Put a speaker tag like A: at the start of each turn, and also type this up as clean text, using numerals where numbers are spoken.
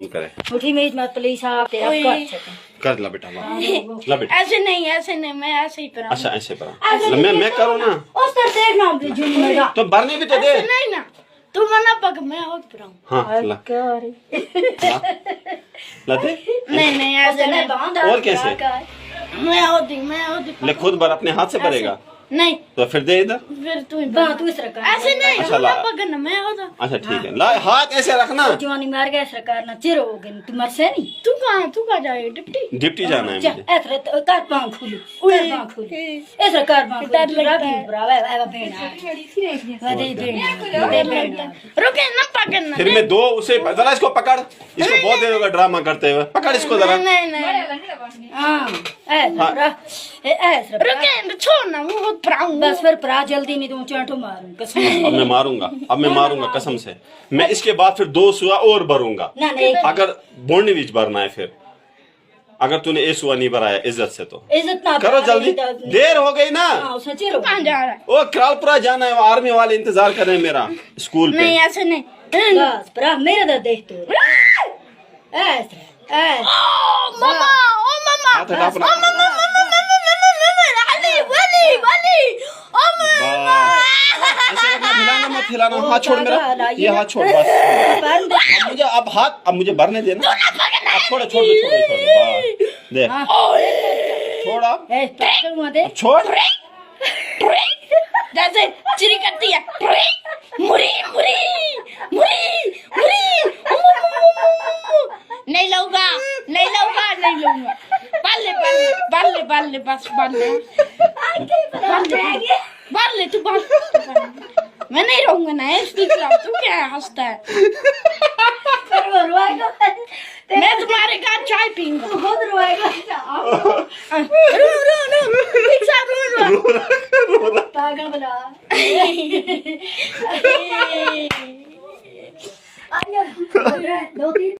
A: करे
B: मुठी में मत प्लीज आप तेरा
A: कर ला बेटा ला बेटा।
C: ऐसे नहीं मैं ऐसे ही पढ़ा।
A: अच्छा ऐसे पढ़ा मैं करूँ ना
B: उस तरह देखना जुन मेरा
A: तो भरने भी तो दे।
C: नहीं ना तू मना पक मैं और पढ़ाऊँ।
A: हाँ ला ला दे।
C: नहीं ऐसे नहीं
A: और कैसे
C: मैं होती
A: ले खुद भर अपने हाथ से भरेगा
C: नहीं
A: तो फिर दे इधर।
C: फिर तू
B: तू इस तरह
C: ऐसे नहीं
A: अच्छा, ला।
C: पकड़ना मैं होता।
A: अच्छा ठीक है ला हाथ ऐसे रखना।
B: जवानी मार गया सरकार ना चिर हो गई तू मर से नहीं
C: तू कहाँ जाएगी डिप्टी
A: डिप्टी जाना है मुझे।
B: ऐसे कार पांव खुली कार पांव खुली ऐसे कार पांव
C: डर लगता है।
B: ब्रावा है बेना
C: रुके ना पकड़ना।
A: फिर मैं दो उसे जरा इसको पकड़। इसको बहुत देर होगा ड्रामा करते हुए। पकड़ इसको जरा।
C: नहीं
B: हां ऐसे
C: रुके छोड़ ना वो पढ़ाऊँ।
B: बस फिर परा जल्दी नहीं तो चांटो मारूं कसम
A: अब मैं मारूंगा कसम से। मैं इसके बाद फिर 2 सुआ और भरूंगा।
B: ना नहीं
A: अगर बोलने बीच भरना है फिर अगर तूने ए सुआ नहीं भराया इज्जत से तो
B: इज्जत ना
A: करो जल्दी देर हो गई ना।
B: हां उसने चिर हो
C: कहाँ जा रहा है?
A: ओ करालपुरा जाना है। वो आर्मी वाले इंतजार कर रहे हैं मेरा स्कूल पे।
C: नहीं ऐसे नहीं
B: बस परा मेरा दर्द देख तो ऐसे
C: मामा
A: हाथ हटा अपना। ऐसे रखना, हिलाना मत हिलाना। हाथ छोड़ मेरा ये हाथ छोड़ बस। अब मुझे भरने देना। अब छोड़ बस दे छोड़ अब छोड़।
C: जैसे चिरी करती है मुरी मुरी मुरी मुरी नहीं लूंगा बाल ले बस बाल ले तू मैं नहीं रहूंगा ना इसकी तू क्या हंसता है। मैं तुम्हारे घर चाय पीऊंगा। रो
B: पागल बना दो तीन